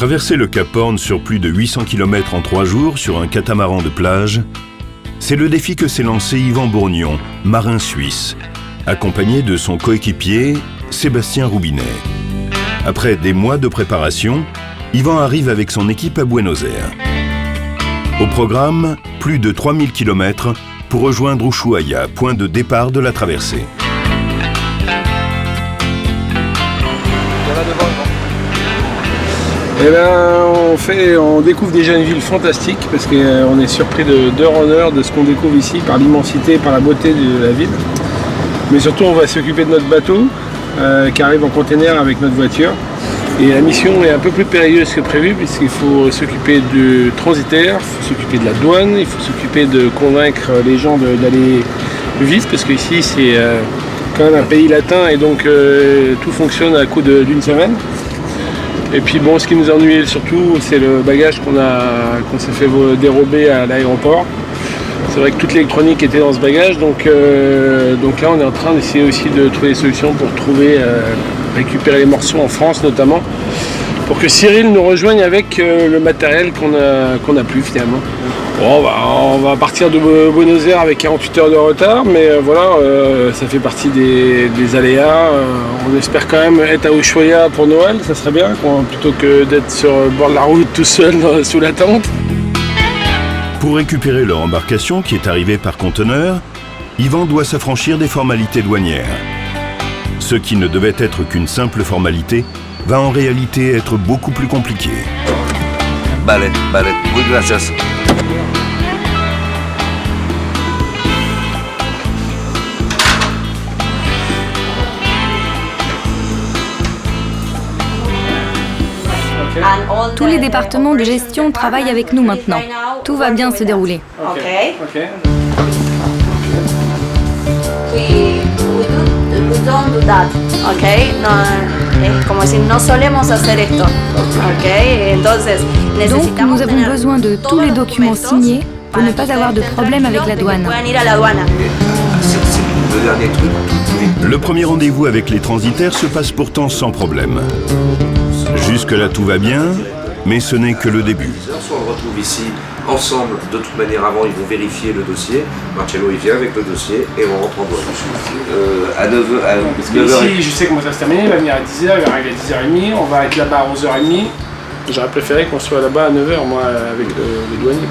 Traverser le Cap Horn sur plus de 800 km en 3 jours sur un catamaran de plage, c'est le défi que s'est lancé Yvan Bourgnon, marin suisse, accompagné de son coéquipier Sébastien Roubinet. Après des mois de préparation, Yvan arrive avec son équipe à Buenos Aires. Au programme, plus de 3000 km pour rejoindre Ushuaia, point de départ de la traversée. Eh ben, on découvre déjà une ville fantastique parce qu'on est surpris d'heure en heure de ce qu'on découvre ici par l'immensité, par la beauté de la ville. Mais surtout, on va s'occuper de notre bateau qui arrive en container avec notre voiture. Et la mission est un peu plus périlleuse que prévu puisqu'il faut s'occuper du transitaire, il faut s'occuper de la douane, il faut s'occuper de convaincre les gens d'aller vite parce qu'ici c'est quand même un pays latin et donc tout fonctionne à coup d'une semaine. Et puis bon, ce qui nous ennuie surtout, c'est le bagage qu'on s'est fait dérober à l'aéroport. C'est vrai que toute l'électronique était dans ce bagage, donc là on est en train d'essayer aussi de trouver des solutions pour récupérer les morceaux en France notamment, pour que Cyril nous rejoigne avec le matériel qu'on a plus finalement. Bon, on va partir de Buenos Aires avec 48 heures de retard, mais voilà, ça fait partie des aléas. On espère quand même être à Ushuaia pour Noël, ça serait bien, plutôt que d'être sur le bord de la route tout seul sous la tente. Pour récupérer leur embarcation qui est arrivée par conteneur, Yvan doit s'affranchir des formalités douanières. Ce qui ne devait être qu'une simple formalité va en réalité être beaucoup plus compliqué. Vale, muy gracias. Tous les départements de gestion travaillent avec nous maintenant. Tout va bien se dérouler. Okay. We don't do that, okay? No, como decir, no solemos hacer esto, okay? Entonces, donc nous avons besoin de tous les documents signés pour ne pas avoir de problème avec la douane. Le premier rendez-vous avec les transitaires se passe pourtant sans problème. Jusque-là tout va bien, mais ce n'est que le début. On le retrouve ici ensemble, de toute manière avant ils vont vérifier le dossier. Marcello il vient avec le dossier et on rentre en douane. À 9h. Parce que ici je sais comment ça va se terminer, il va venir à 10h, il va arriver à 10h30, on va être là-bas à 11h30. J'aurais préféré qu'on soit là-bas à 9h moi avec les douaniers.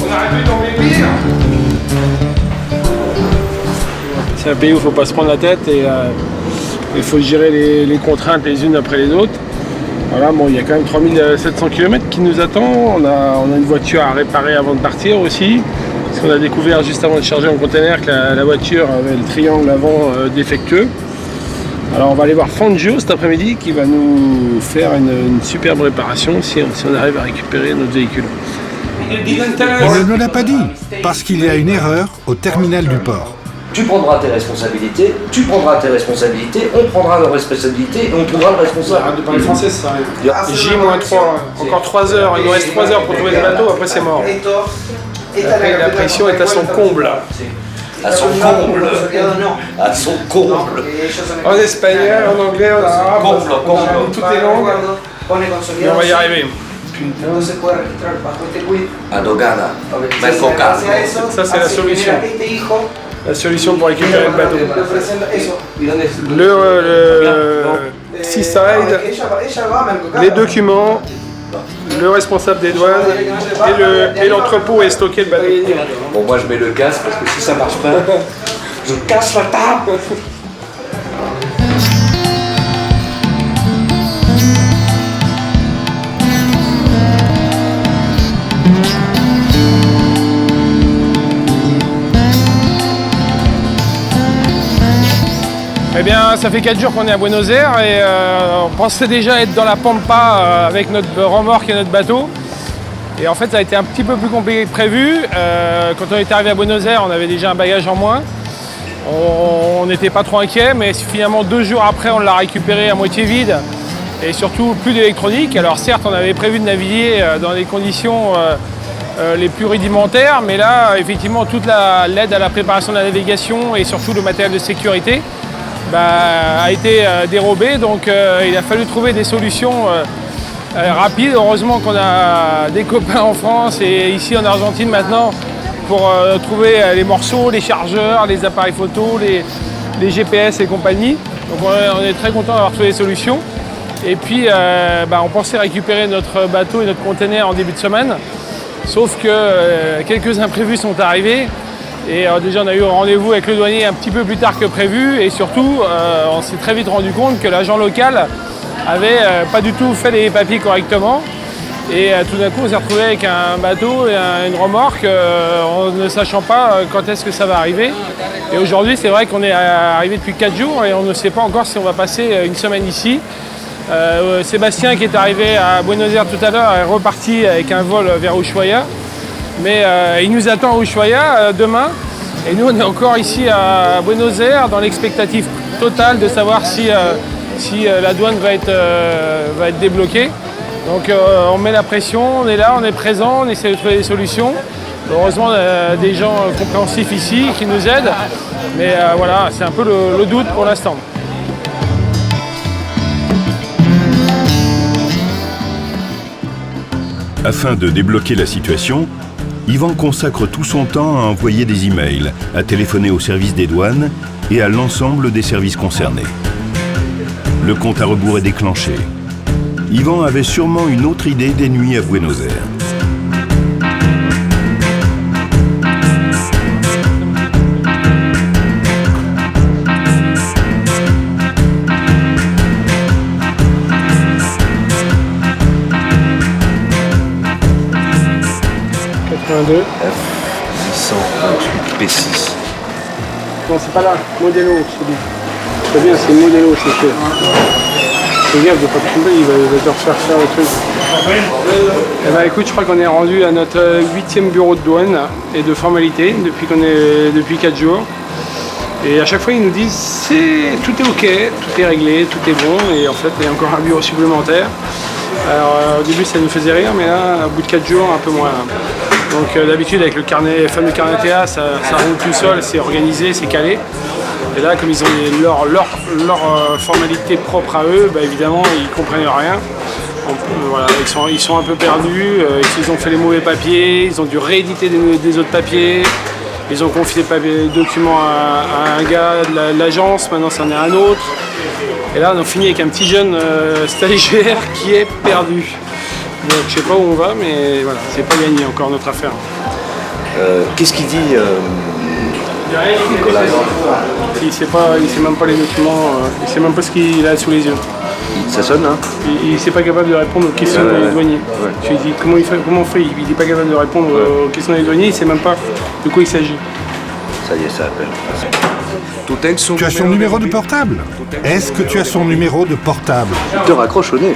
On n'arrête plus de tomber pire. C'est un pays où il ne faut pas se prendre la tête et il faut gérer les contraintes les unes après les autres. Voilà, bon, il y a quand même 3700 km qui nous attend. On a une voiture à réparer avant de partir aussi. Parce qu'on a découvert juste avant de charger en container que la voiture avait le triangle avant défectueux. Alors on va aller voir Fangio cet après-midi qui va nous faire une superbe réparation si on arrive à récupérer notre véhicule. On ne nous l'a pas dit, parce qu'il y a une erreur au terminal du port. Tu prendras tes responsabilités, on prendra nos responsabilités et on trouvera le responsable. Arrête de parler français, ça arrive. J-3, encore 3 heures, il nous reste 3 heures pour trouver le bateau, après c'est mort. Après, la pression est à son comble. À son comble. À son comble. En espagnol, en anglais, en arabe, comble. toutes les langues. Et on va y arriver. Adogada. Mercoca. Ça c'est la solution. La solution pour récupérer le bateau. Le Seaside, les documents, le responsable des douanes et l'entrepôt est stocké le bateau. Bon, moi je mets le casque parce que si ça marche pas, je casse la table. Eh bien, ça fait 4 jours qu'on est à Buenos Aires et on pensait déjà être dans la Pampa avec notre remorque et notre bateau. Et en fait, ça a été un petit peu plus compliqué que prévu. Quand on est arrivé à Buenos Aires, on avait déjà un bagage en moins. On n'était pas trop inquiet, mais finalement 2 jours après, on l'a récupéré à moitié vide. Et surtout, plus d'électronique. Alors certes, on avait prévu de naviguer dans des conditions les plus rudimentaires, mais là, effectivement, toute l'aide à la préparation de la navigation et surtout le matériel de sécurité a été dérobé. Donc il a fallu trouver des solutions rapides. Heureusement qu'on a des copains en France et ici en Argentine maintenant pour trouver les morceaux, les chargeurs, les appareils photo, les GPS et compagnie. Donc on est très content d'avoir trouvé des solutions. Et puis on pensait récupérer notre bateau et notre container en début de semaine. Sauf que quelques imprévus sont arrivés et déjà on a eu rendez-vous avec le douanier un petit peu plus tard que prévu et surtout on s'est très vite rendu compte que l'agent local avait pas du tout fait les papiers correctement et tout d'un coup on s'est retrouvé avec un bateau et une remorque en ne sachant pas quand est-ce que ça va arriver. Et aujourd'hui c'est vrai qu'on est arrivé depuis 4 jours et on ne sait pas encore si on va passer une semaine ici. Sébastien qui est arrivé à Buenos Aires tout à l'heure est reparti avec un vol vers Ushuaia. Mais il nous attend à Ushuaia demain. Et nous on est encore ici à Buenos Aires dans l'expectative totale de savoir si la douane va être débloquée. Donc on met la pression, on est là, on est présent, on essaie de trouver des solutions. Heureusement on a des gens compréhensifs ici qui nous aident. Mais voilà, c'est un peu le doute pour l'instant. Afin de débloquer la situation, Yvan consacre tout son temps à envoyer des emails, à téléphoner au service des douanes et à l'ensemble des services concernés. Le compte à rebours est déclenché. Yvan avait sûrement une autre idée des nuits à Buenos Aires. F 828 P6. Non, c'est pas là, Modelo, je te dis. Très bien, c'est Modelo, c'est sûr. Fais gaffe de pas te tromper, il va te refaire faire le truc. Eh ben écoute, je crois qu'on est rendu à notre 8e bureau de douane et de formalité depuis 4 jours. Et à chaque fois, ils nous disent tout est ok, tout est réglé, tout est bon. Et en fait, il y a encore un bureau supplémentaire. Alors au début, ça nous faisait rire, mais là, au bout de 4 jours, un peu moins. Donc d'habitude avec le fameux carnet TA, ça roule tout seul, c'est organisé, c'est calé. Et là, comme ils ont leur formalité propre à eux, évidemment, ils comprennent rien. Voilà, ils sont un peu perdus, ils ont fait les mauvais papiers, ils ont dû rééditer des autres papiers, ils ont confié les documents à un gars de l'agence, maintenant c'en est un autre. Et là, on a fini avec un petit jeune stagiaire qui est perdu. Donc, je sais pas où on va, mais voilà, c'est pas gagné encore notre affaire. Qu'est-ce qu'il dit Nicolas? Il sait même pas les documents, il sait même pas ce qu'il a sous les yeux. Ça sonne, hein? Il n'est pas capable de répondre aux questions des douaniers. Ouais. Je lui dis comment on fait, il n'est pas capable de répondre aux questions des douaniers, il ne sait même pas de quoi il s'agit. Ça y est, ça appelle. Tu as son numéro de portable? Est-ce que tu as son numéro de portable? Il te raccroche au nez.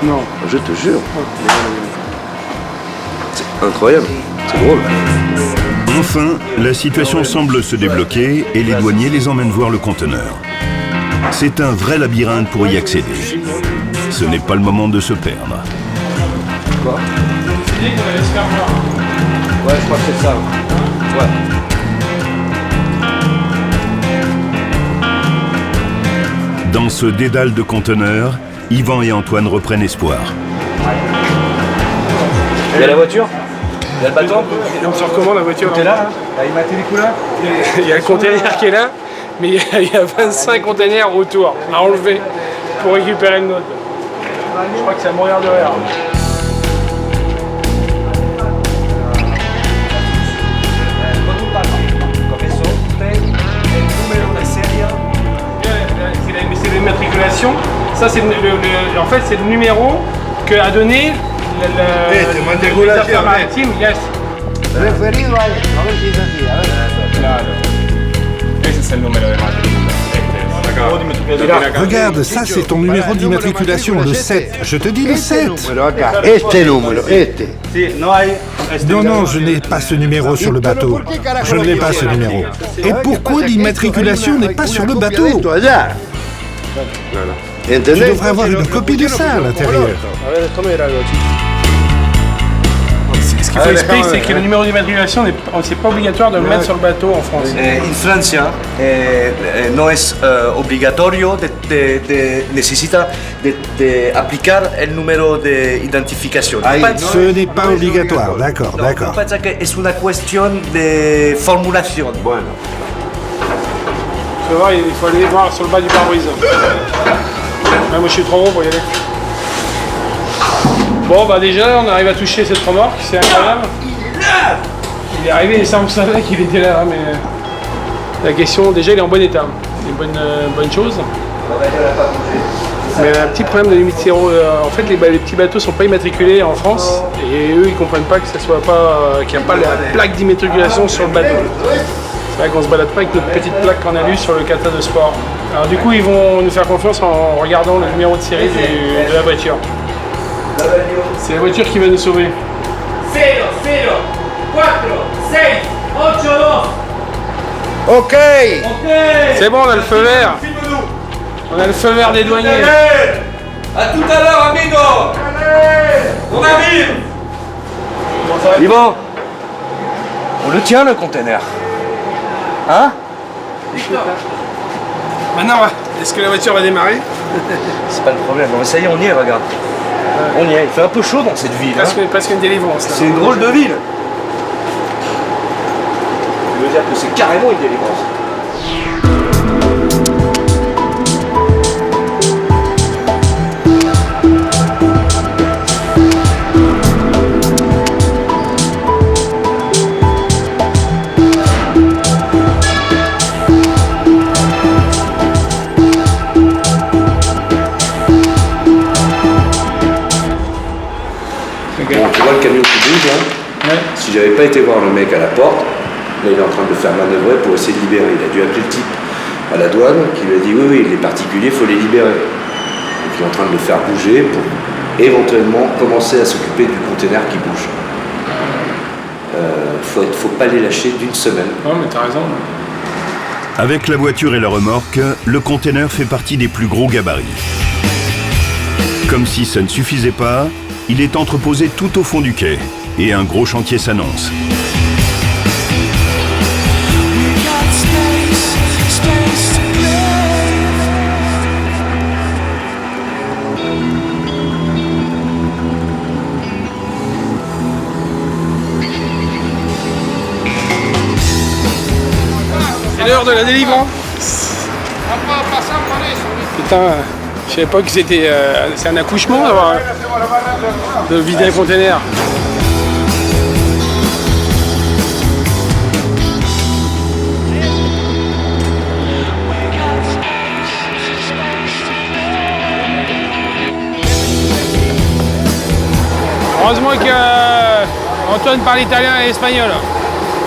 Non. Je te jure. C'est incroyable, c'est drôle. Enfin, la situation semble se débloquer et les douaniers les emmènent voir le conteneur. C'est un vrai labyrinthe pour y accéder. Ce n'est pas le moment de se perdre. Quoi? C'est dit qu'on allait se faire voir. Ouais, je crois que c'est ça. Ouais. Dans ce dédale de conteneurs, Yvan et Antoine reprennent espoir. Il y a la voiture? Il y a le bâton? On sort comment la voiture? T'es là? Il m'a télécoulé là? Il y a le container qui est là, mais il y a 25 containers autour à enlever pour récupérer le nôtre. Je crois que c'est à mourir de rire. C'est l'immatriculation. Ça, c'est en fait, c'est le numéro qu'a donné les affaires maritimes. Yes. Referido a esto, a ver si es así, a ver. Claro. Ese es el número de matrícula. Regarde, ça c'est ton numéro d'immatriculation, le 7. Je te dis le 7. Este número, este. Non, non, je n'ai pas ce numéro sur le bateau. Je n'ai pas ce numéro. Et pourquoi l'immatriculation n'est pas sur le bateau? Tu devrais avoir une copie de ça à l'intérieur. qu'il faut expliquer, c'est que le numéro d'immatriculation, c'est pas obligatoire de le mettre sur le bateau en France. En Francia no es obligatorio, necesita de aplicar el número de identificación. Ce n'est pas obligatoire, d'accord, d'accord. Pasa que es una cuestión de formulación. Bueno. Tu vas voir, il faut aller voir sur le bas du pare-brise. Moi je suis trop haut pour y aller. Bon bah déjà on arrive à toucher cette remorque, c'est incroyable. Il est arrivé et ça on savait qu'il était là, mais la question déjà il est en bon état. C'est une bonne chose. Mais un petit problème de limite zéro, en fait les petits bateaux sont pas immatriculés en France et eux ils comprennent pas que ça soit pas qu'il n'y a pas la plaque d'immatriculation sur le bateau. C'est vrai qu'on se balade pas avec notre petite plaque qu'on a lue sur le kata de sport. Alors du coup ils vont nous faire confiance en regardant le numéro de série de la voiture. C'est la voiture qui va nous sauver. 0, 0, 4, 6, 8, 2. Ok. C'est bon, on a le feu vert. On a le feu vert des douaniers. À tout à l'heure, amigo. On arrive. Yvan, on le tient le conteneur. Hein? Maintenant, est-ce que la voiture va démarrer? C'est pas le problème. Bon, ça y est, on y est, regarde. On y est. Il fait un peu chaud dans cette ville. Presque une délivrance. C'est une drôle de ville. Je veux dire que c'est carrément une délivrance. Bon, tu vois le camion qui bouge là. Ouais. Si j'avais pas été voir le mec à la porte, là il est en train de le faire manœuvrer pour essayer de libérer. Il a dû appeler le type à la douane qui lui a dit oui, les particuliers, il faut les libérer. Donc il est en train de le faire bouger pour éventuellement commencer à s'occuper du conteneur qui bouge. Faut pas les lâcher d'une semaine. Non mais t'as raison. Avec la voiture et la remorque, le conteneur fait partie des plus gros gabarits. Comme si ça ne suffisait pas, il est entreposé tout au fond du quai et un gros chantier s'annonce. C'est l'heure de la délivrance. Putain, je savais pas que c'était. C'est un accouchement de vider un conteneur. Heureusement que Antoine parle italien et espagnol.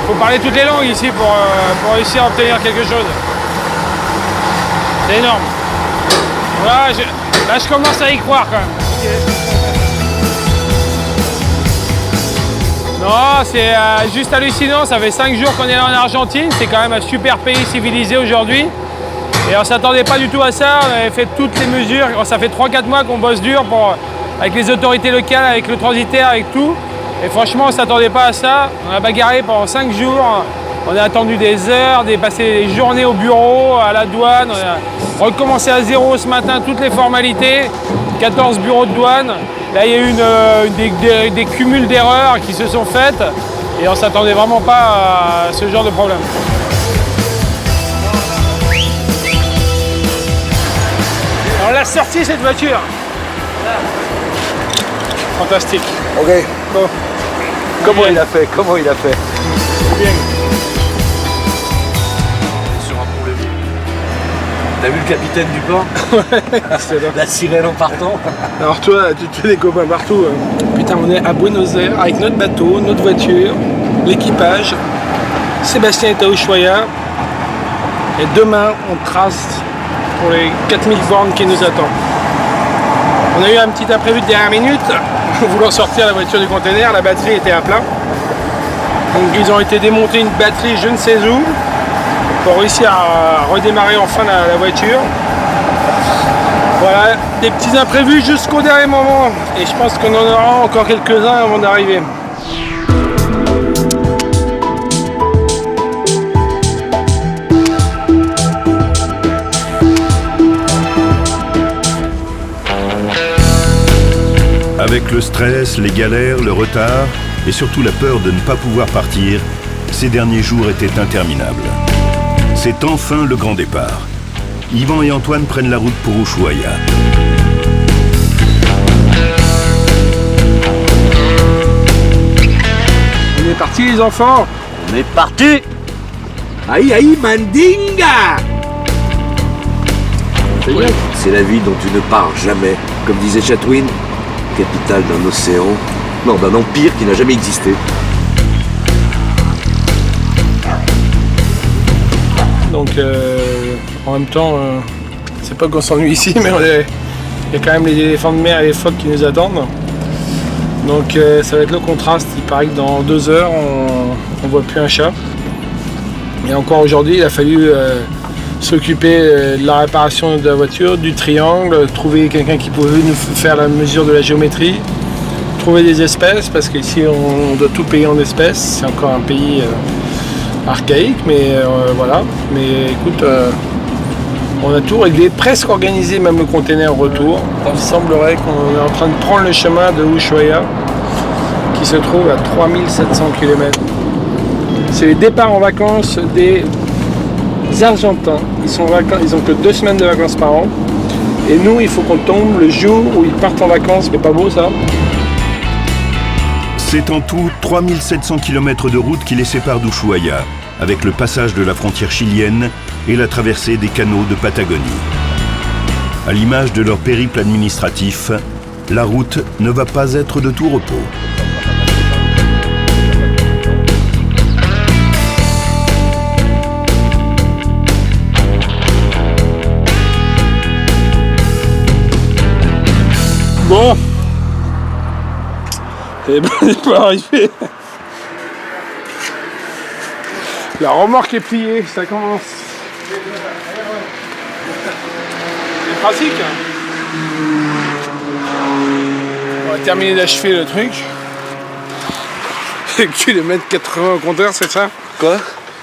Il faut parler toutes les langues ici pour réussir à obtenir quelque chose. C'est énorme. Là, je commence à y croire quand même. Non, c'est juste hallucinant. Ça fait 5 jours qu'on est là en Argentine. C'est quand même un super pays civilisé aujourd'hui. Et on ne s'attendait pas du tout à ça. On avait fait toutes les mesures. Ça fait 3-4 mois qu'on bosse dur avec les autorités locales, avec le transitaire, avec tout. Et franchement, on ne s'attendait pas à ça. On a bagarré pendant 5 jours. On a attendu des heures, passé des journées au bureau, à la douane. On a recommencé à zéro ce matin, toutes les formalités. 14 bureaux de douane. Là, il y a eu des cumuls d'erreurs qui se sont faites. Et on ne s'attendait vraiment pas à ce genre de problème. On l'a sorti cette voiture. Fantastique. Ok. Bon. Comment il a fait? Comment il a fait? Bien. Sur un pont-levis. T'as vu le capitaine du port? La sirène en partant. Alors toi, tu te fais des copains partout. Putain, on est à Buenos Aires avec notre bateau, notre voiture, l'équipage. Sébastien est à Ushuaia. Et demain, on trace pour les 4000 bornes qui nous attendent. On a eu un petit imprévu de dernière minute, voulant sortir la voiture du conteneur, la batterie était à plat. Donc ils ont été démonter une batterie je ne sais où pour réussir à redémarrer enfin la voiture. Voilà, des petits imprévus jusqu'au dernier moment. Et je pense qu'on en aura encore quelques-uns avant d'arriver. Avec le stress, les galères, le retard et surtout la peur de ne pas pouvoir partir, ces derniers jours étaient interminables. C'est enfin le grand départ. Yvan et Antoine prennent la route pour Ushuaia. On est parti les enfants. On est parti. Aïe aïe mandinga. C'est la ville dont tu ne pars jamais. Comme disait Chatwin, capitale d'un océan, non, d'un empire qui n'a jamais existé. Donc en même temps, c'est pas qu'on s'ennuie ici, mais il y a quand même les éléphants de mer et les phoques qui nous attendent. Donc ça va être le contraste. Il paraît que dans 2 heures, on voit plus un chat. Et encore aujourd'hui, il a fallu s'occuper de la réparation de la voiture, du triangle, trouver quelqu'un qui pouvait nous faire la mesure de la géométrie, trouver des espèces, parce qu'ici on doit tout payer en espèces. C'est encore un pays archaïque, mais voilà. Mais écoute, on a tout réglé, presque organisé, même le container retour. Il semblerait qu'on est en train de prendre le chemin de Ushuaia, qui se trouve à 3700 km. C'est le départ en vacances des Argentins. Ils ont que 2 semaines de vacances par an. Et nous, il faut qu'on tombe le jour où ils partent en vacances. C'est pas beau ça? C'est en tout 3700 km de route qui les séparent d'Ushuaia, avec le passage de la frontière chilienne et la traversée des canaux de Patagonie. À l'image de leur périple administratif, la route ne va pas être de tout repos. Bon, et ben on n'est pas arrivé. La remorque est pliée, ça commence. C'est pratique. On va terminer d'achever le truc. Et que tu les mettes 80 au compteur, c'est ça? Quoi?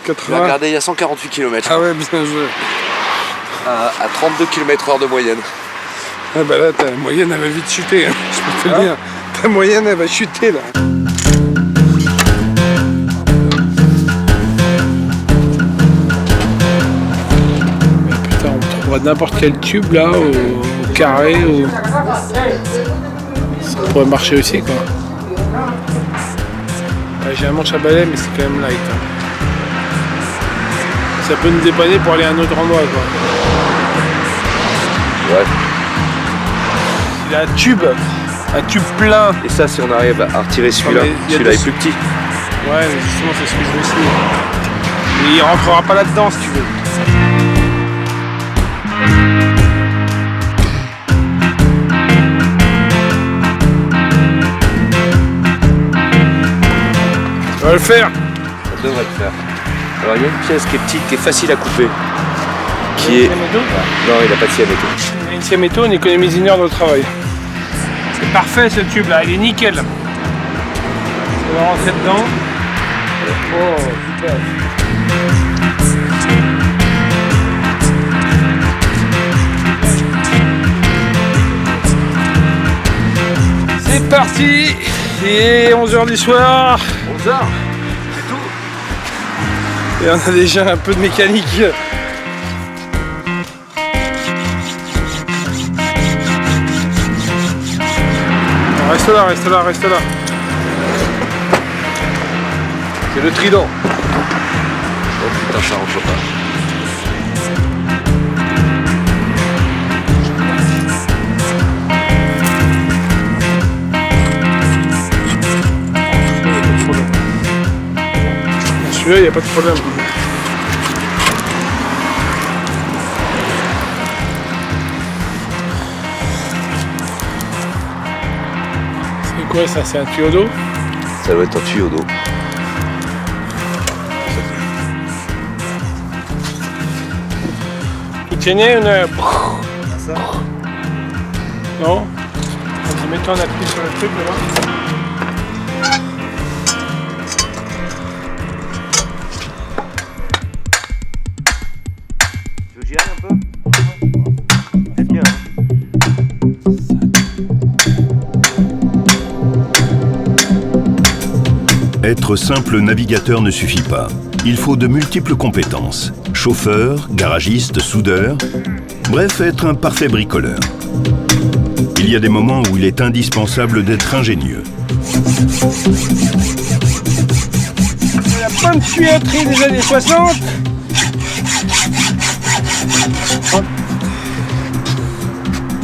80. Regardez, il y a 148 km. Ah ouais, bien joué. À 32 km/h de moyenne. Ah bah là, ta moyenne, elle va vite chuter. Hein. Je peux te le dire. Ta moyenne, elle va chuter là. Putain, on trouvera n'importe quel tube là, au carré. Ça pourrait marcher aussi quoi. Ouais, j'ai un manche à balai, mais c'est quand même light. Hein. Ça peut nous dépanner pour aller à un autre endroit quoi. Ouais. Il a un tube plein. Et ça, si on arrive à retirer celui-là, celui-là est plus petit. Ouais, mais justement, c'est ce que je veux essayer. Mais il rentrera pas là-dedans si tu veux. Ça va le faire. Ça devrait le faire. Alors, il y a une pièce qui est petite, qui est facile à couper. Qui est... Non, il n'a pas de scie à métaux. Il y a une scie à métaux, on économise 1 heure de travail. C'est parfait ce tube là, il est nickel. On va rentrer dedans. Oh, super. C'est parti. Il est 11h du soir. 11h, c'est tout. Et on a déjà un peu de mécanique. Reste là, reste là, reste là. C'est le trident. Oh putain, ça rentre pas. Celui-là, il n'y a pas de problème. C'est quoi ça? C'est un tuyau d'eau? Ça doit être un tuyau d'eau. Tu tienais une... Non? Vas-y, mets-toi un appui sur le truc là-bas. Tu veux que j'y aille un peu? C'est bien. Hein. Être simple navigateur ne suffit pas. Il faut de multiples compétences. Chauffeur, garagiste, soudeur, bref, être un parfait bricoleur. Il y a des moments où il est indispensable d'être ingénieux. La bonne tuyauterie des années 60.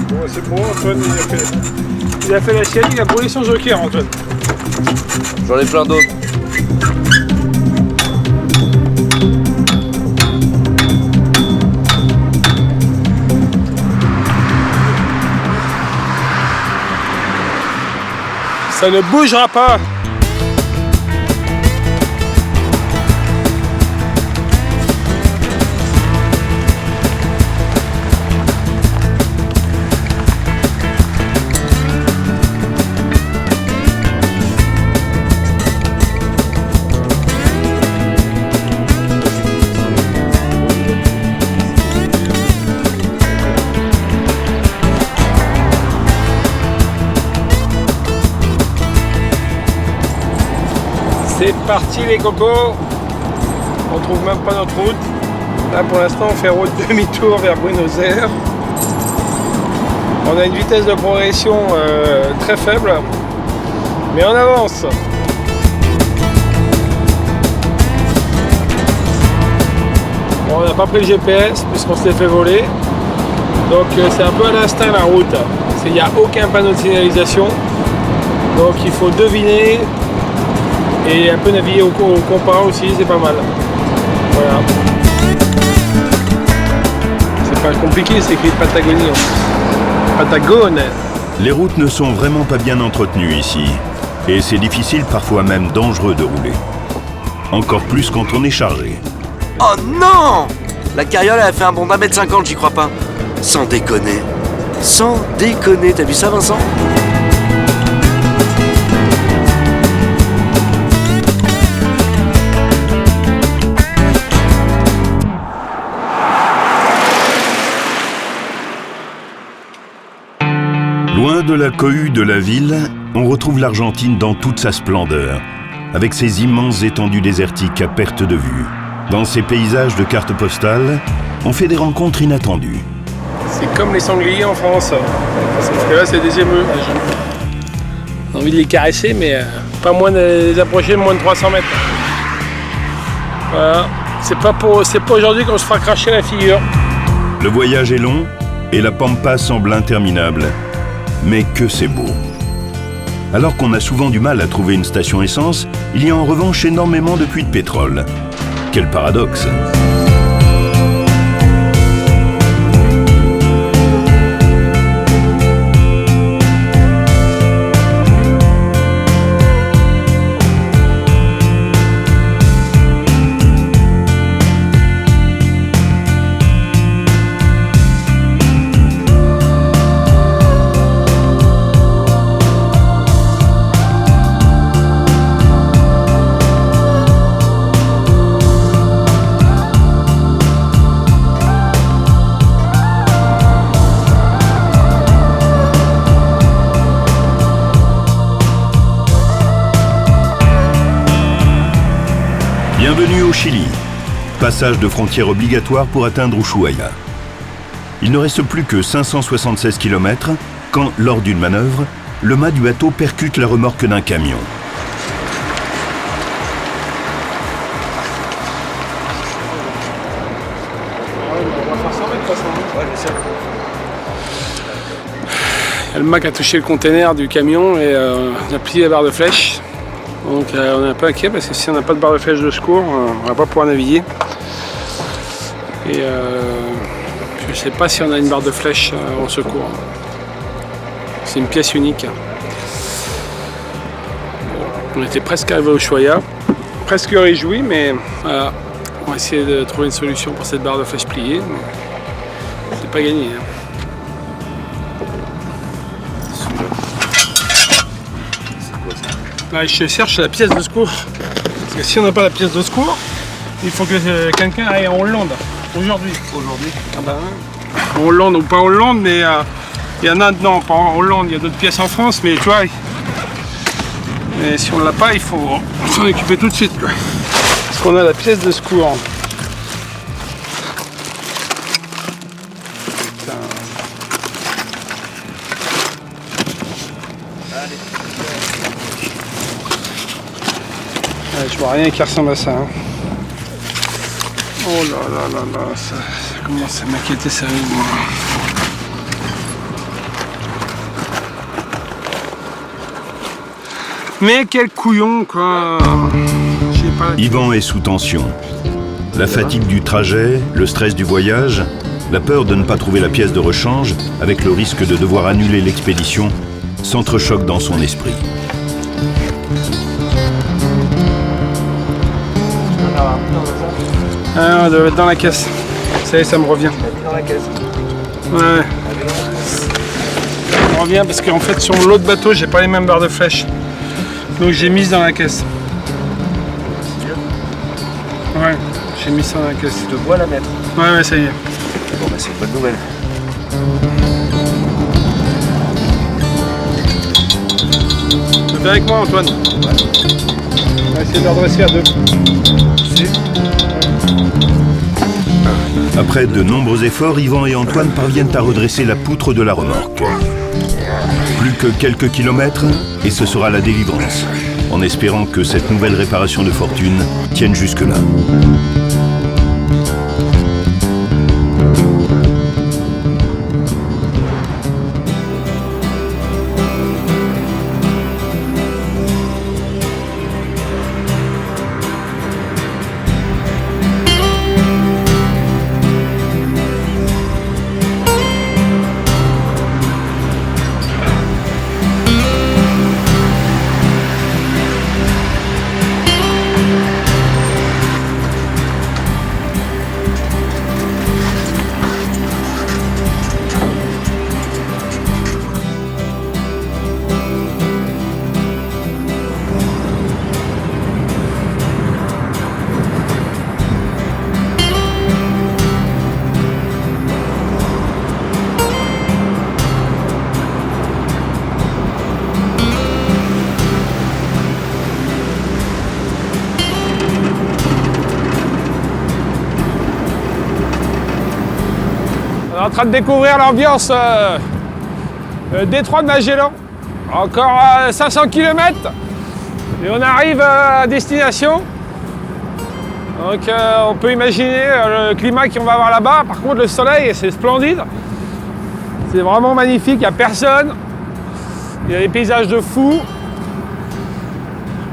Bon, c'est bon, Antoine, il a fait la sienne, il a brûlé son joker, Antoine. J'en ai plein d'autres. Ça ne bougera pas. C'est parti les cocos. On trouve même pas notre route. Là pour l'instant on fait route demi-tour vers Buenos Aires. On a une vitesse de progression très faible. Mais on avance. Bon, on n'a pas pris le GPS puisqu'on se l'est fait voler. Donc c'est un peu à l'instinct la route. Il n'y a aucun panneau de signalisation. Donc il faut deviner. Et un peu naviguer au compas aussi, c'est pas mal. Voilà. C'est pas compliqué, c'est écrit Patagonie en plus. Patagone. Les routes ne sont vraiment pas bien entretenues ici. Et c'est difficile, parfois même dangereux de rouler. Encore plus quand on est chargé. Oh non! La carriole elle a fait un bond d'1m50, j'y crois pas. Sans déconner. Sans déconner, t'as vu ça Vincent? Loin de la cohue de la ville, on retrouve l'Argentine dans toute sa splendeur, avec ses immenses étendues désertiques à perte de vue. Dans ces paysages de cartes postales, on fait des rencontres inattendues. C'est comme les sangliers en France. Sauf que là, c'est des émeux. J'ai envie de les caresser, mais pas moins de les approcher de moins de 300 mètres. Voilà. C'est pas aujourd'hui qu'on se fera cracher la figure. Le voyage est long et la pampa semble interminable. Mais que c'est beau. Alors qu'on a souvent du mal à trouver une station essence, il y a en revanche énormément de puits de pétrole. Quel paradoxe! Bienvenue au Chili. Passage de frontière obligatoire pour atteindre Ushuaia. Il ne reste plus que 576 km quand, lors d'une manœuvre, le mât du bateau percute la remorque d'un camion. Le mât a touché le container du camion et on a plié la barre de flèche. Donc on est un peu inquiet parce que si on n'a pas de barre de flèche de secours, on ne va pas pouvoir naviguer. Et je ne sais pas si on a une barre de flèche au secours. C'est une pièce unique. Bon, on était presque arrivé au Ushuaia, presque réjoui, mais voilà, on va essayer de trouver une solution pour cette barre de flèche pliée. C'est pas gagné. Hein. Là, je cherche la pièce de secours. Parce que si on n'a pas la pièce de secours, il faut que quelqu'un aille en Hollande. Aujourd'hui. Ah bah, en Hollande ou pas en Hollande, mais il y en a, non, pas en Hollande, il y a d'autres pièces en France, mais tu vois, Et si on ne l'a pas, il faut s'en occuper tout de suite, quoi. Parce qu'on a la pièce de secours. Ouais, je vois rien qui ressemble à ça. Hein. Oh là là là là, ça commence à m'inquiéter sérieusement. Mais quel couillon, quoi. Yvan est sous tension. La fatigue du trajet, le stress du voyage, la peur de ne pas trouver la pièce de rechange, avec le risque de devoir annuler l'expédition, s'entrechoquent dans son esprit. Ah, on doit être dans la caisse. Ça y est, ça me revient. Dans la caisse. Ouais. Ça me revient parce qu'en fait, sur l'autre bateau, j'ai pas les mêmes barres de flèches. Donc j'ai mis dans la caisse. Ouais, j'ai mis ça dans la caisse. Tu dois la mettre. Ouais, ça y est. Bon, bah c'est une bonne nouvelle. Tu viens avec moi, Antoine? On va essayer de redresser à deux. Après de nombreux efforts, Yvan et Antoine parviennent à redresser la poutre de la remorque. Plus que quelques kilomètres, et ce sera la délivrance, en espérant que cette nouvelle réparation de fortune tienne jusque-là. On est en train de découvrir l'ambiance détroit de Magellan. Encore 500 km et on arrive à destination. Donc on peut imaginer le climat qu'on va avoir là-bas. Par contre le soleil, c'est splendide. C'est vraiment magnifique, il n'y a personne. Il y a des paysages de fou.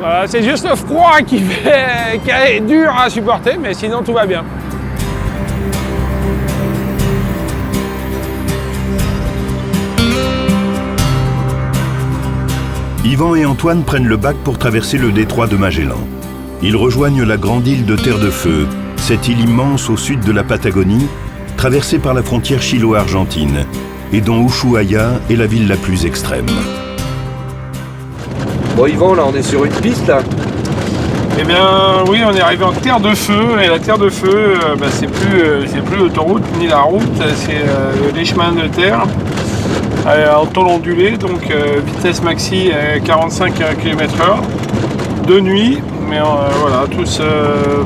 Voilà, c'est juste le froid qui est dur à supporter, mais sinon tout va bien. Yvan et Antoine prennent le bac pour traverser le détroit de Magellan. Ils rejoignent la grande île de Terre de Feu, cette île immense au sud de la Patagonie, traversée par la frontière chilo-argentine, et dont Ushuaia est la ville la plus extrême. Bon Yvan, là on est sur une piste là. Eh bien oui, on est arrivé en Terre de Feu, et la Terre de Feu, c'est plus l'autoroute ni la route, c'est les chemins de terre. En tôle ondulée, donc vitesse maxi 45 km/h, de nuit, mais voilà, tout se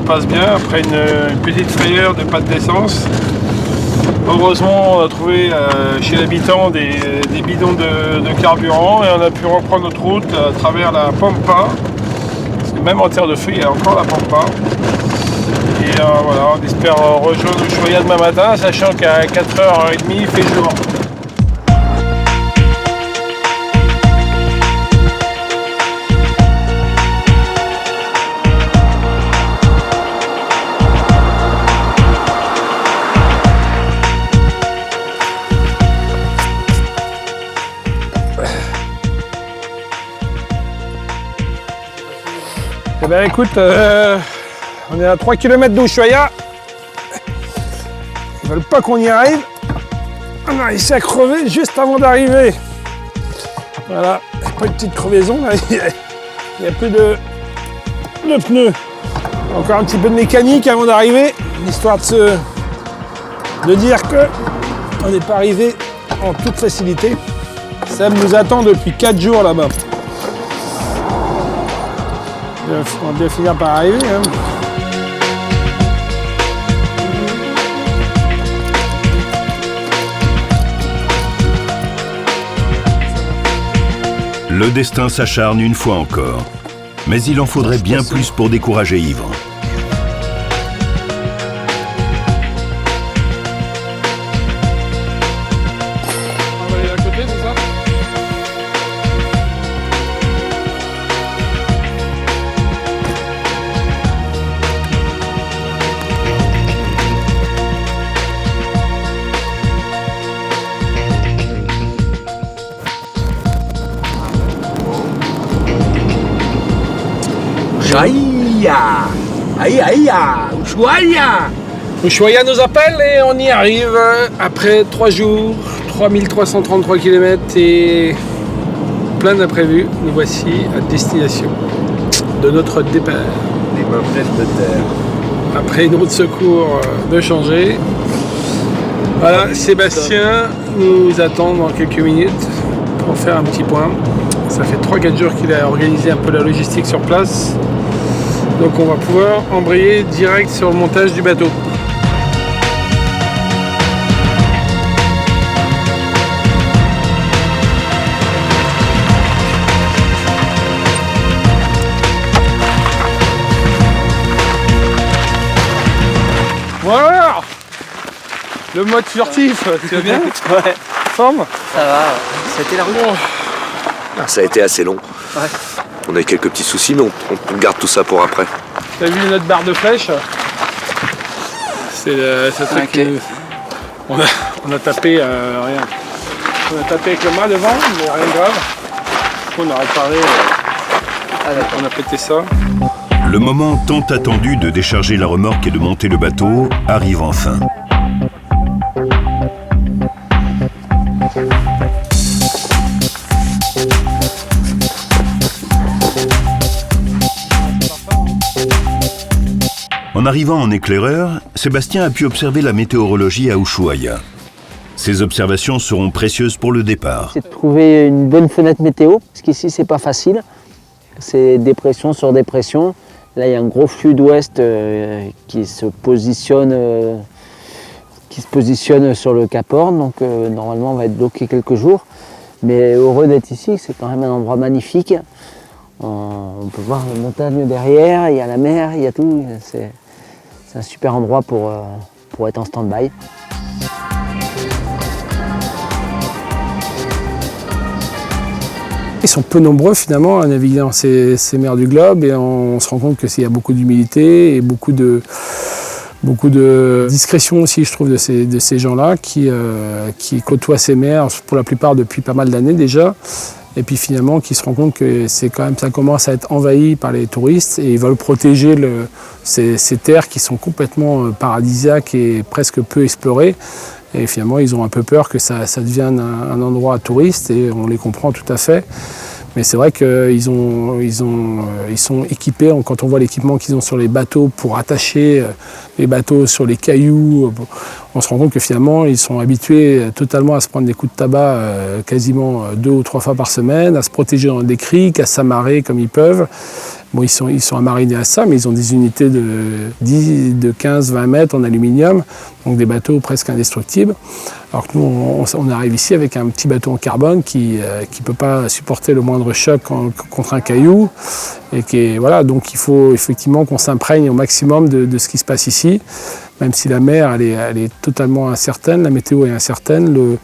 passe bien après une petite frayeur de pas d'essence. Heureusement, on a trouvé chez l'habitant des bidons de carburant et on a pu reprendre notre route à travers la Pampa. Parce que même en Terre de Feu, il y a encore la Pampa. Et voilà, on espère rejoindre Ushuaia demain matin, sachant qu'à 4h30, il fait jour. Eh bien écoute, on est à 3 km d'Ushuaia. Ils veulent pas qu'on y arrive. On a réussi à crever juste avant d'arriver. Voilà, pas une petite crevaison là. Il n'y a plus de pneus. Encore un petit peu de mécanique avant d'arriver, histoire de dire que on n'est pas arrivé en toute facilité. Sam nous attend depuis 4 jours là-bas. On va bien finir par arriver. Hein. Le destin s'acharne une fois encore. Mais il en faudrait bien plus pour décourager Yvan. On va aller à côté, c'est ça ? Ushuaia nous appelle et on y arrive après 3 jours, 3333 km et plein d'imprévus. Nous voici à destination de notre départ. Les mains pleines de terre. Après une route de secours de changer. Voilà, Sébastien nous attend dans quelques minutes pour faire un petit point. Ça fait 3-4 jours qu'il a organisé un peu la logistique sur place. Donc on va pouvoir embrayer direct sur le montage du bateau. Voilà. Le mode furtif, tu vas bien? Ouais. Forme? Ça va, c'était la route. Ça a été assez long. Ouais. On a eu quelques petits soucis, mais on garde tout ça pour après. T'as vu notre barre de flèche? C'est ce truc okay. On a tapé rien. On a tapé avec le mât devant, mais rien de grave. On a réparé. On a pété ça. Le moment tant attendu de décharger la remorque et de monter le bateau arrive enfin. En arrivant en éclaireur, Sébastien a pu observer la météorologie à Ushuaia. Ces observations seront précieuses pour le départ. C'est de trouver une bonne fenêtre météo, parce qu'ici c'est pas facile. C'est dépression sur dépression. Là il y a un gros flux d'ouest qui se positionne sur le Cap Horn, donc normalement on va être bloqué quelques jours. Mais heureux d'être ici, c'est quand même un endroit magnifique. On peut voir les montagnes derrière, il y a la mer, il y a tout. C'est un super endroit pour être en stand-by. Ils sont peu nombreux finalement à naviguer dans ces mers du globe et on se rend compte qu'il y a beaucoup d'humilité et beaucoup de discrétion aussi, je trouve, de ces gens-là qui côtoient ces mers pour la plupart depuis pas mal d'années déjà. Et puis finalement qui se rend compte que ça commence à être envahi par les touristes et ils veulent protéger ces terres qui sont complètement paradisiaques et presque peu explorées. Et finalement ils ont un peu peur que ça devienne un endroit à touristes et on les comprend tout à fait. Mais c'est vrai qu'ils sont équipés, quand on voit l'équipement qu'ils ont sur les bateaux pour attacher les bateaux sur les cailloux, on se rend compte que finalement ils sont habitués totalement à se prendre des coups de tabac quasiment 2 ou 3 fois par semaine, à se protéger dans des criques, à s'amarrer comme ils peuvent. Bon, ils sont amarinés à ça, mais ils ont des unités de 15-20 mètres en aluminium, donc des bateaux presque indestructibles. Alors que nous, on arrive ici avec un petit bateau en carbone qui ne peut pas supporter le moindre choc contre un caillou. Voilà, donc il faut effectivement qu'on s'imprègne au maximum de ce qui se passe ici, même si la mer elle est totalement incertaine, la météo est incertaine,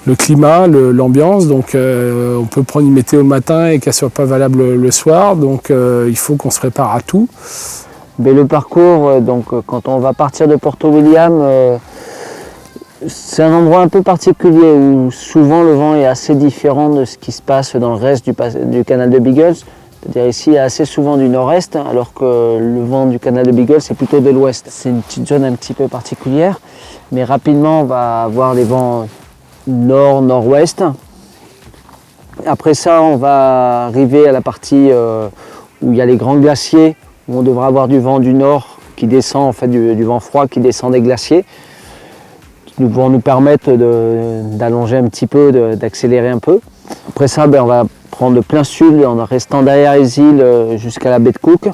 le climat, l'ambiance, donc on peut prendre une météo le matin et qu'elle ne soit pas valable le soir, donc il faut qu'on se prépare à tout. Mais le parcours, donc quand on va partir de Porto William, c'est un endroit un peu particulier où souvent le vent est assez différent de ce qui se passe dans le reste du canal de Beagle. C'est-à-dire ici il y a assez souvent du nord-est, alors que le vent du canal de Beagle c'est plutôt de l'ouest. C'est une petite zone un petit peu particulière, mais rapidement on va avoir des vents nord-nord-ouest. Après ça, on va arriver à la partie où il y a les grands glaciers, où on devra avoir du vent du nord qui descend, en fait du vent froid qui descend des glaciers, qui vont nous permettre d'allonger un petit peu, d'accélérer un peu. Après ça, on va prend de plein sud en restant derrière les îles jusqu'à la baie de Cook.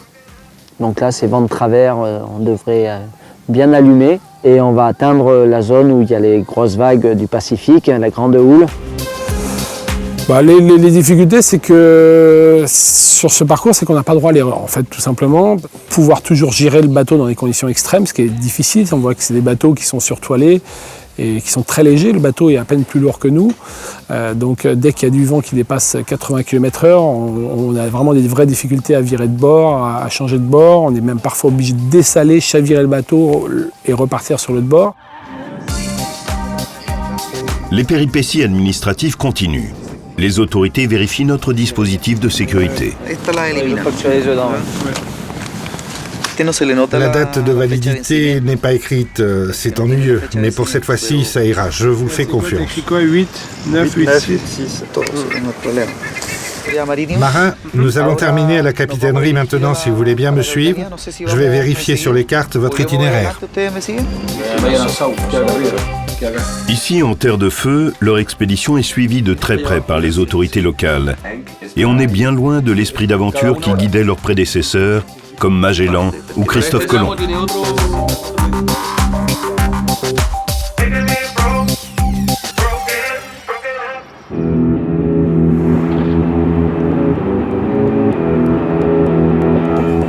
Donc là, c'est vent de travers, on devrait bien allumer. Et on va atteindre la zone où il y a les grosses vagues du Pacifique, la grande houle. Les difficultés, c'est que sur ce parcours, c'est qu'on n'a pas droit à l'erreur. En fait, tout simplement, pouvoir toujours gérer le bateau dans des conditions extrêmes, ce qui est difficile. On voit que c'est des bateaux qui sont surtoilés et qui sont très légers. Le bateau est à peine plus lourd que nous. Donc dès qu'il y a du vent qui dépasse 80 km/h, on a vraiment des vraies difficultés à virer de bord, à changer de bord. On est même parfois obligé de dessaler, chavirer le bateau et repartir sur l'autre bord. Les péripéties administratives continuent. Les autorités vérifient notre dispositif de sécurité. La date de validité n'est pas écrite, c'est ennuyeux, mais pour cette fois-ci, ça ira, je vous fais confiance. 8, 9, 8, 6. Marin, nous allons terminer à la capitainerie maintenant, si vous voulez bien me suivre. Je vais vérifier sur les cartes votre itinéraire. Ici, en Terre de Feu, leur expédition est suivie de très près par les autorités locales. Et on est bien loin de l'esprit d'aventure qui guidait leurs prédécesseurs, comme Magellan ou Christophe Colomb.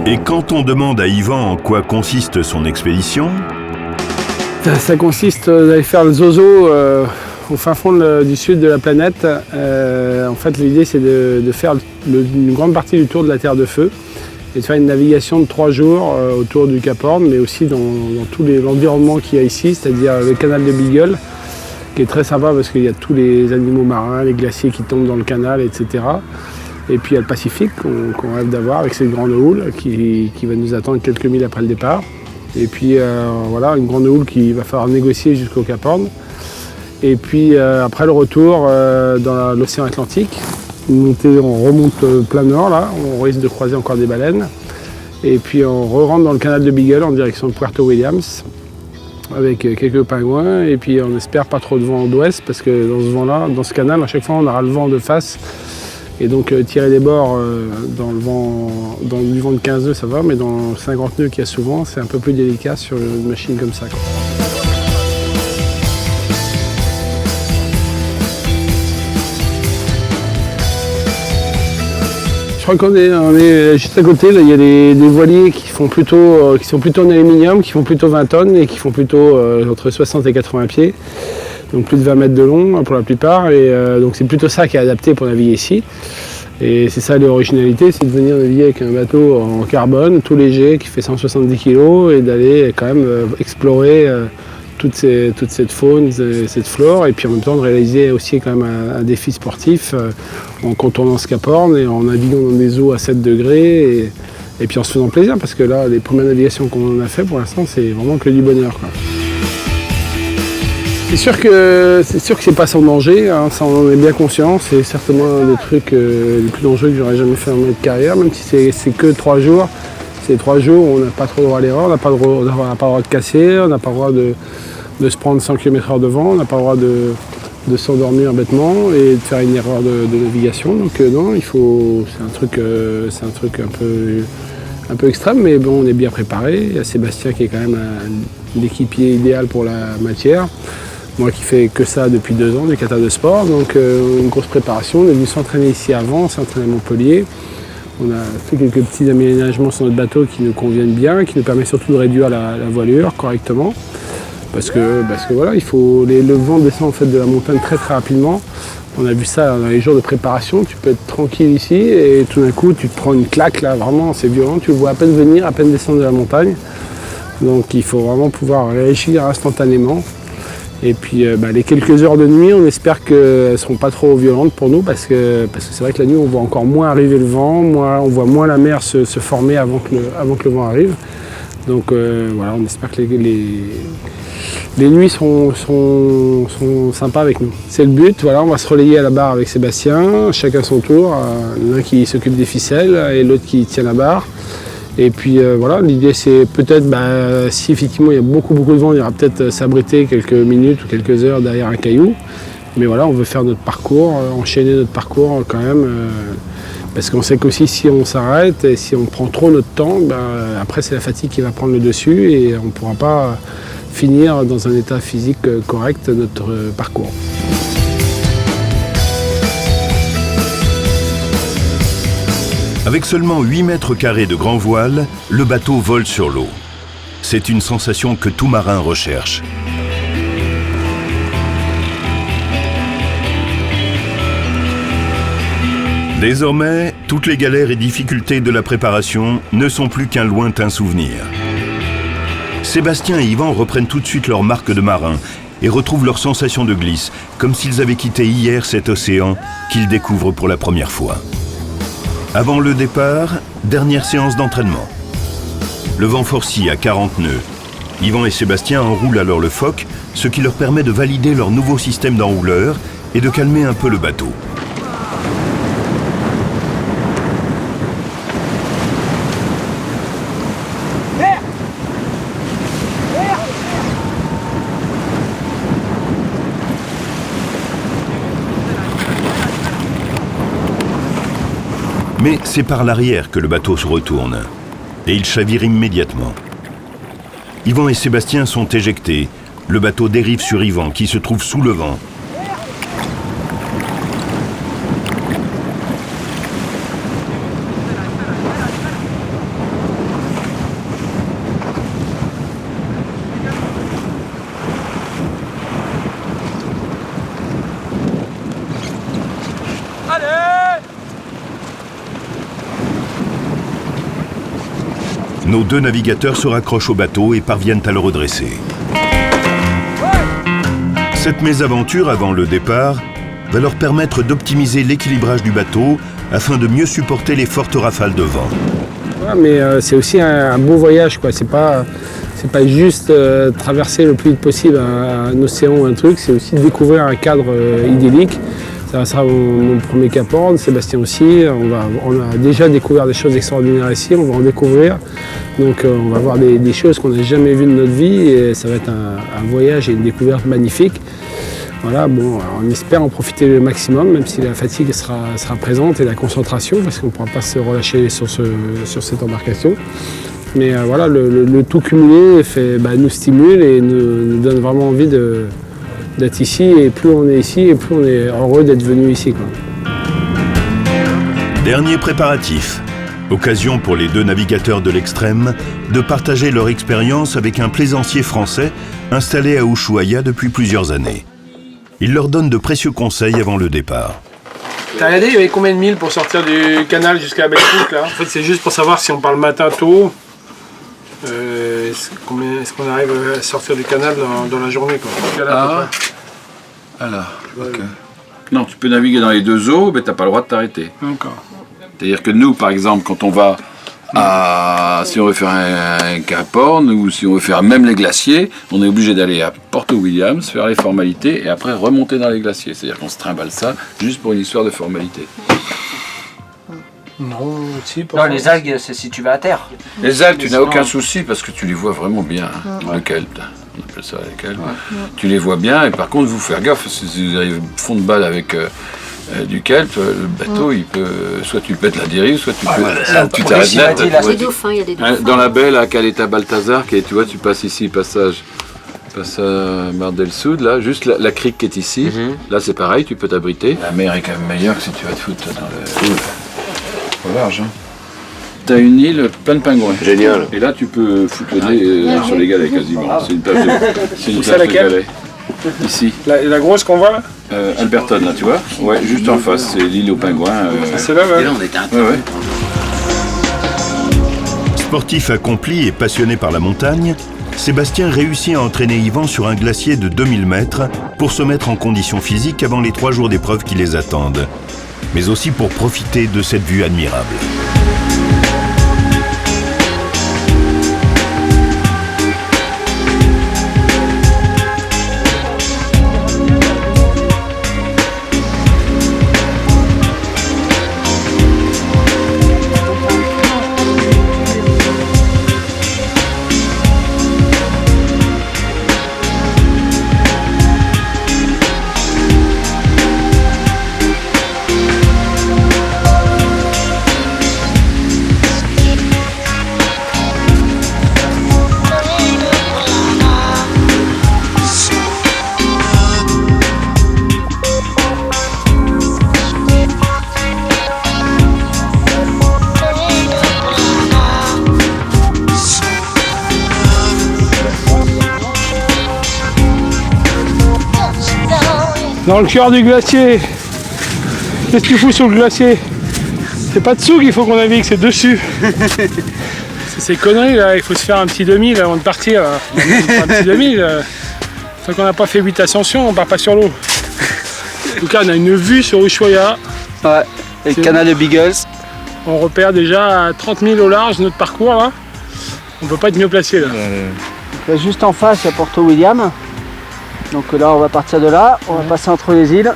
Et quand on demande à Yvan en quoi consiste son expédition, ça consiste d'aller faire le zozo au fin fond du sud de la planète. En fait, l'idée, c'est de faire une grande partie du tour de la Terre de Feu et de faire une navigation de 3 jours autour du Cap Horn, mais aussi dans tout l'environnement qu'il y a ici, c'est-à-dire le canal de Beagle, qui est très sympa parce qu'il y a tous les animaux marins, les glaciers qui tombent dans le canal, etc. Et puis il y a le Pacifique qu'on rêve d'avoir avec cette grande houle qui va nous attendre quelques milles après le départ. Et puis voilà, une grande houle qu'il va falloir négocier jusqu'au Cap Horn. Et puis après le retour dans l'océan Atlantique, on remonte plein nord là, on risque de croiser encore des baleines. Et puis on re-rentre dans le canal de Beagle en direction de Puerto Williams avec quelques pingouins. Et puis on espère pas trop de vent d'ouest parce que dans ce vent-là, dans ce canal, à chaque fois on aura le vent de face. Et donc tirer des bords dans du vent de 15 nœuds ça va, mais dans 50 nœuds qu'il y a souvent, c'est un peu plus délicat sur une machine comme ça, quoi. Je crois qu'on est juste à côté, là, il y a des voiliers qui sont plutôt en aluminium, qui font plutôt 20 tonnes et qui font plutôt entre 60 et 80 pieds. Donc plus de 20 mètres de long pour la plupart, et donc c'est plutôt ça qui est adapté pour naviguer ici. Et c'est ça l'originalité, c'est de venir naviguer avec un bateau en carbone, tout léger, qui fait 170 kg, et d'aller quand même explorer toute cette faune, cette flore, et puis en même temps de réaliser aussi quand même un défi sportif en contournant ce Cap Horn et en naviguant dans des eaux à 7 degrés, et puis en se faisant plaisir, parce que là, les premières navigations qu'on a fait pour l'instant, c'est vraiment que du bonheur, quoi. C'est sûr que c'est pas sans danger, hein, ça on en est bien conscient, c'est certainement un des trucs les plus dangereux que j'aurais jamais fait en mode carrière, même si c'est que 3 jours. C'est 3 jours où on n'a pas trop droit à l'erreur, on n'a pas le droit de casser, on n'a pas le droit de se prendre 100 km/h de vent, on n'a pas le droit de s'endormir bêtement et de faire une erreur de navigation. Donc non, c'est un truc un peu extrême, mais bon, on est bien préparé. Il y a Sébastien qui est quand même l'équipier idéal pour la matière. Moi qui fais que ça depuis 2 ans, du kata de sport, donc une grosse préparation. On est venu s'entraîner ici avant, on s'est entraîné à Montpellier. On a fait quelques petits aménagements sur notre bateau qui nous conviennent bien, qui nous permet surtout de réduire la voilure correctement. Parce que voilà, le vent descend en fait de la montagne très très rapidement. On a vu ça dans les jours de préparation, tu peux être tranquille ici et tout d'un coup tu te prends une claque là, vraiment c'est violent, tu le vois à peine venir, à peine descendre de la montagne. Donc il faut vraiment pouvoir réagir instantanément. Et puis les quelques heures de nuit, on espère qu'elles ne seront pas trop violentes pour nous parce que c'est vrai que la nuit on voit encore moins arriver le vent, on voit moins la mer se former avant que le vent arrive. Donc voilà, on espère que les nuits seront sympas avec nous. C'est le but, voilà, on va se relayer à la barre avec Sébastien, chacun son tour, l'un qui s'occupe des ficelles et l'autre qui tient la barre. Et puis voilà, l'idée c'est peut-être, si effectivement il y a beaucoup de vent, il y aura peut-être s'abriter quelques minutes ou quelques heures derrière un caillou. Mais voilà, on veut faire notre parcours, enchaîner notre parcours quand même. Parce qu'on sait qu'aussi si on s'arrête et si on prend trop notre temps, après c'est la fatigue qui va prendre le dessus et on ne pourra pas finir dans un état physique correct notre parcours. Avec seulement 8 mètres carrés de grand voile, le bateau vole sur l'eau. C'est une sensation que tout marin recherche. Désormais, toutes les galères et difficultés de la préparation ne sont plus qu'un lointain souvenir. Sébastien et Yvan reprennent tout de suite leur marque de marin et retrouvent leur sensation de glisse, comme s'ils avaient quitté hier cet océan qu'ils découvrent pour la première fois. Avant le départ, dernière séance d'entraînement. Le vent forcit à 40 nœuds. Yvan et Sébastien enroulent alors le foc, ce qui leur permet de valider leur nouveau système d'enrouleur et de calmer un peu le bateau. Mais c'est par l'arrière que le bateau se retourne, et il chavire immédiatement. Yvan et Sébastien sont éjectés. Le bateau dérive sur Yvan, qui se trouve sous le vent. Nos deux navigateurs se raccrochent au bateau et parviennent à le redresser. Cette mésaventure avant le départ va leur permettre d'optimiser l'équilibrage du bateau afin de mieux supporter les fortes rafales de vent. Ouais, mais c'est aussi un beau voyage, quoi. C'est pas juste traverser le plus vite possible un océan ou un truc, c'est aussi découvrir un cadre idyllique. Ça sera mon premier Cap Horn, Sébastien aussi. On a déjà découvert des choses extraordinaires ici, on va en découvrir. Donc on va voir des choses qu'on n'a jamais vues de notre vie et ça va être un voyage et une découverte magnifique. Voilà, bon, on espère en profiter le maximum, même si la fatigue sera présente et la concentration, parce qu'on ne pourra pas se relâcher sur cette embarcation. Mais voilà, le tout cumulé nous stimule et nous donne vraiment envie d'être ici, et plus on est ici, et plus on est heureux d'être venu ici, quoi. Dernier préparatif. Occasion pour les deux navigateurs de l'Extrême de partager leur expérience avec un plaisancier français installé à Ushuaia depuis plusieurs années. Il leur donne de précieux conseils avant le départ. T'as regardé, il y avait combien de milles pour sortir du canal jusqu'à la Belgique, là? En fait, c'est juste pour savoir si on part le matin tôt. Est-ce qu'on arrive à sortir du canal dans la journée, quoi? Alors, ok. Non, tu peux naviguer dans les deux eaux, mais t'as pas le droit de t'arrêter. D'accord. C'est-à-dire que nous, par exemple, quand on va si on veut faire un Cap Horn ou si on veut faire même les glaciers, on est obligé d'aller à Porto Williams, faire les formalités et après remonter dans les glaciers. C'est-à-dire qu'on se trimballe ça juste pour une histoire de formalité. Non, si, non, les algues, c'est si tu vas à terre. Les algues, tu n'as aucun souci parce que tu les vois vraiment bien. Le kelp, on appelle ça le kelp. Tu les vois bien et par contre, vous faire gaffe, si vous arrivez fond de balle avec du kelp, le bateau, il peut, soit tu pètes la dérive, soit tu tu t'arrêtes net. Il y a des dauphins. Dans la baie, là, Caleta Balthazar, tu vois, tu passes ici, passage Mar del Sud, là, juste la crique qui est ici. Là, c'est pareil, tu peux t'abriter. La mer est quand même meilleure que si tu vas te foutre dans le... Pas large, hein. T'as une île pleine de pingouins. Génial. Et là, tu peux foutre le nez sur les galets quasiment. C'est une plage de galets. Ici. La grosse qu'on voit là? Alberton, là, tu vois? Ouais, juste en face, c'est l'île aux pingouins. C'est là, ouais. Et là, on était un peu. Ouais. Sportif accompli et passionné par la montagne, Sébastien réussit à entraîner Yvan sur un glacier de 2000 mètres pour se mettre en condition physique avant les 3 jours d'épreuve qui les attendent, mais aussi pour profiter de cette vue admirable. Dans le cœur du glacier. Qu'est-ce que tu fous sur le glacier? C'est pas dessous qu'il faut qu'on navigue, c'est dessus. C'est ces conneries là, il faut se faire un petit 2000 avant de partir. Là. Un petit 2000. Tant qu'on n'a pas fait 8 ascensions, on part pas sur l'eau. En tout cas, on a une vue sur Ushuaia. Ouais, et le canal de Beagles. On repère déjà à 30 000 au large notre parcours là. On peut pas être mieux placé là. Là, juste en face, il y a Porto William. Donc là, on va partir de là, on va passer entre les îles.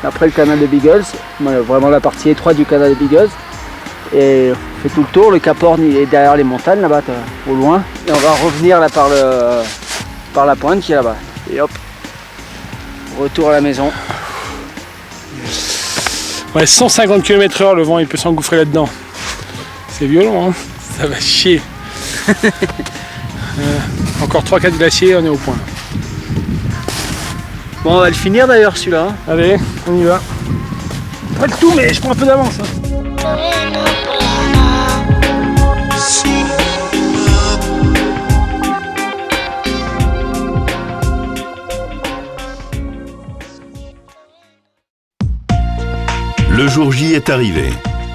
Après le canal de Beagles, vraiment la partie étroite du canal de Beagles. Et on fait tout le tour, le Cap Horn est derrière les montagnes là-bas, au loin. Et on va revenir là par la pointe qui est là-bas. Et hop, retour à la maison. Ouais, 150 km/h, le vent il peut s'engouffrer là-dedans. C'est violent, hein, ça va chier. Encore 3-4 glaciers, on est au point. Bon, on va le finir d'ailleurs celui-là. Hein. Allez, on y va. Pas le tout, mais je prends un peu d'avance. Hein. Le jour J est arrivé,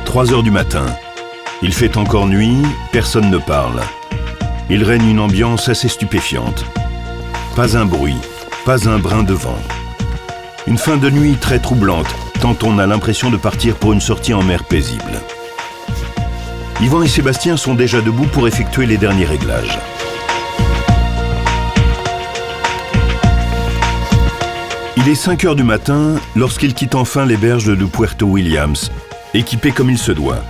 3 heures du matin. Il fait encore nuit, personne ne parle. Il règne une ambiance assez stupéfiante. Pas un bruit, pas un brin de vent. Une fin de nuit très troublante, tant on a l'impression de partir pour une sortie en mer paisible. Yvan et Sébastien sont déjà debout pour effectuer les derniers réglages. Il est 5 heures du matin lorsqu'ils quittent enfin les berges de Puerto Williams, équipés comme il se doit.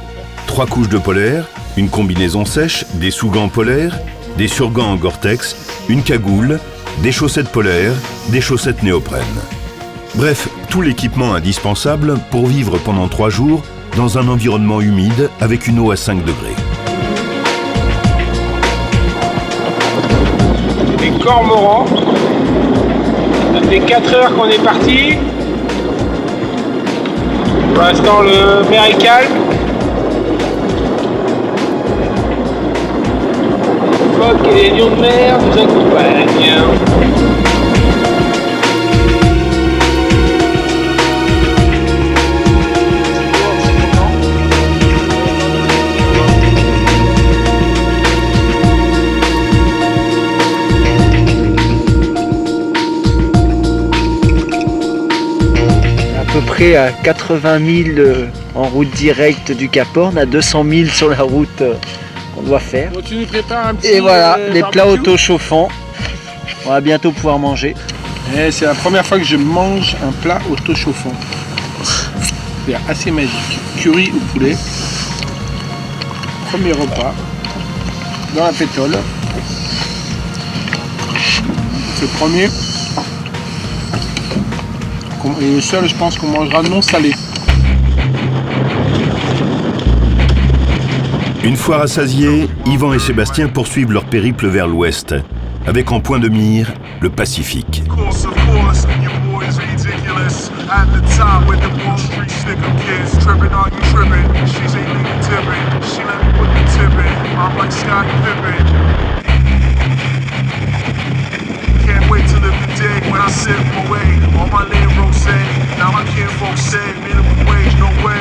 3 couches de polaire, une combinaison sèche, des sous-gants polaires, des surgants en Gore-Tex, une cagoule, des chaussettes polaires, des chaussettes néoprène. Bref, tout l'équipement indispensable pour vivre pendant 3 jours dans un environnement humide avec une eau à 5 degrés. Les cormorans. Ça fait 4 heures qu'on est parti. Pour l'instant, le mer est calme. Les phoques et les lions de mer nous accompagnent. À peu près à 80 000 en route directe du Cap Horn, à 200 000 sur la route qu'on doit faire. Bon, tu nous prépares un petit et voilà, les barbecue. plats auto-chauffants. On va bientôt pouvoir manger. Et c'est la première fois que je mange un plat auto-chauffant. C'est assez magique. Curry au poulet. Premier repas. Dans la pétole. C'est le premier. Et le seul, je pense qu'on mangera non salé. Une fois rassasiés, Yvan et Sébastien poursuivent leur périple vers l'ouest, avec en point de mire le Pacifique. Can't wait to live the day when I sit away. All my lane road say, now I can't folks say, minimum wage, no way.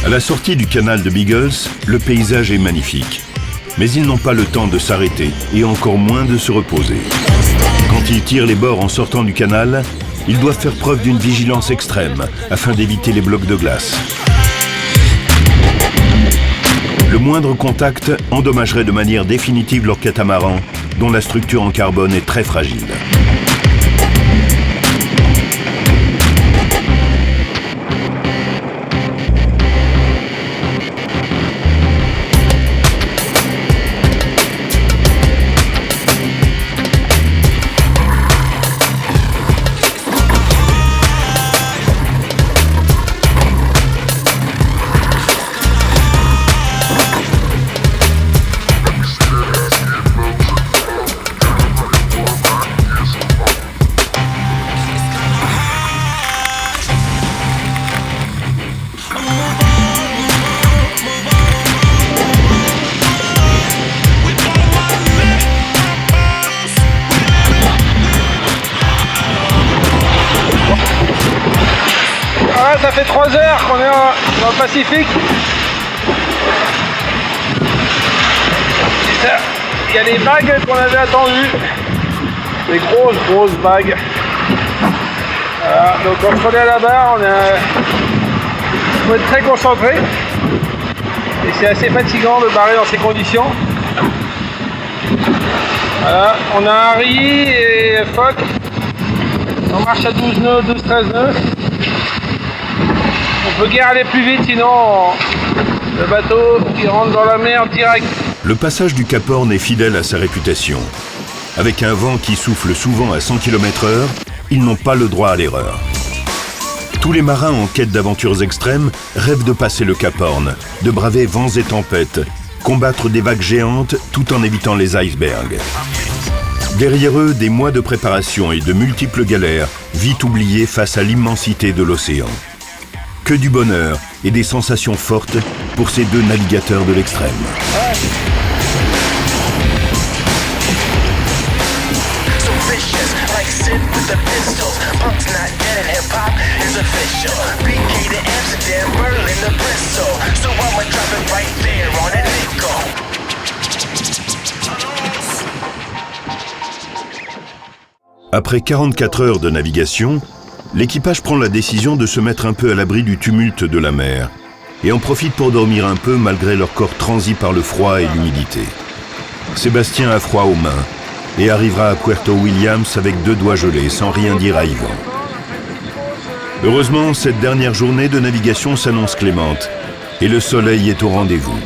À la sortie du canal de Beagles, le paysage est magnifique. Mais ils n'ont pas le temps de s'arrêter et encore moins de se reposer. Quand ils tirent les bords en sortant du canal, ils doivent faire preuve d'une vigilance extrême afin d'éviter les blocs de glace. Le moindre contact endommagerait de manière définitive leur catamaran, dont la structure en carbone est très fragile. Voilà, ça fait 3 heures qu'on est dans le Pacifique. Il y a des bagues qu'on avait attendues. Des grosses bagues. Voilà, donc quand on est à la barre, il faut être très concentré. Et c'est assez fatigant de barrer dans ces conditions. Voilà, on a Harry et Fock. On marche à 12 nœuds, 12-13 nœuds. On peut guère aller plus vite, sinon le bateau il rentre dans la mer direct. Le passage du Cap Horn est fidèle à sa réputation. Avec un vent qui souffle souvent à 100 km/h, ils n'ont pas le droit à l'erreur. Tous les marins en quête d'aventures extrêmes rêvent de passer le Cap Horn, de braver vents et tempêtes, combattre des vagues géantes tout en évitant les icebergs. Derrière eux, des mois de préparation et de multiples galères, vite oubliées face à l'immensité de l'océan. Que du bonheur et des sensations fortes pour ces deux navigateurs de l'extrême. Après 44 heures de navigation, l'équipage prend la décision de se mettre un peu à l'abri du tumulte de la mer et en profite pour dormir un peu malgré leur corps transi par le froid et l'humidité. Sébastien a froid aux mains et arrivera à Puerto Williams avec 2 doigts gelés, sans rien dire à Yvan. Heureusement, cette dernière journée de navigation s'annonce clémente et le soleil est au rendez-vous.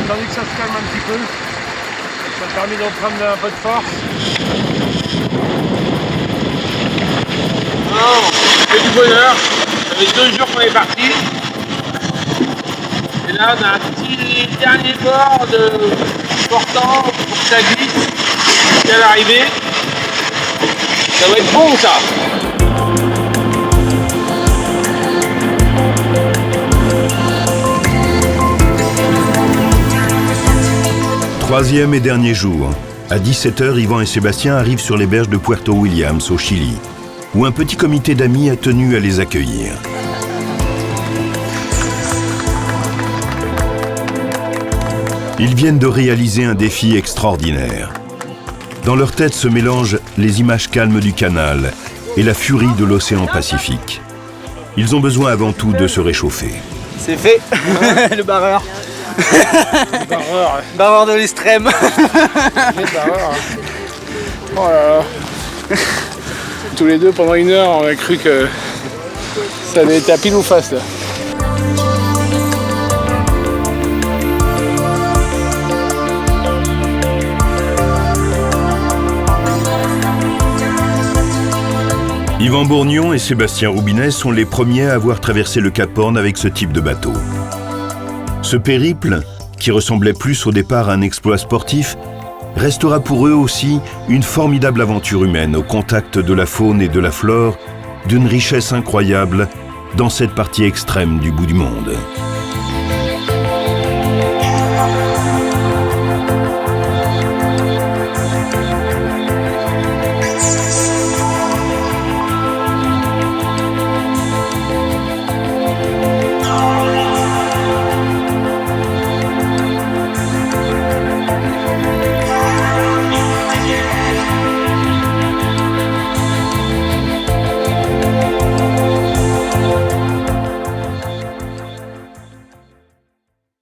Tandis que ça se calme un petit peu, ça a permis d'en prendre un peu de force. C'est du bonheur, ça fait 2 jours qu'on est parti. Et là on a un petit dernier bord important pour que ça glisse jusqu'à l'arrivée. Ça va être bon ça. Troisième et dernier jour. À 17h, Yvan et Sébastien arrivent sur les berges de Puerto Williams, au Chili, où un petit comité d'amis a tenu à les accueillir. Ils viennent de réaliser un défi extraordinaire. Dans leur tête se mélangent les images calmes du canal et la furie de l'océan Pacifique. Ils ont besoin avant tout de se réchauffer. C'est fait, le barreur. Barreur. Barreur de l'extrême. Barreur. Oh là là. Tous les deux pendant 1 heure, on a cru que ça allait être à pile ou face là. Yvan Bourgnon et Sébastien Roubinet sont les premiers à avoir traversé le Cap Horn avec ce type de bateau. Ce périple, qui ressemblait plus au départ à un exploit sportif, restera pour eux aussi une formidable aventure humaine au contact de la faune et de la flore, d'une richesse incroyable dans cette partie extrême du bout du monde.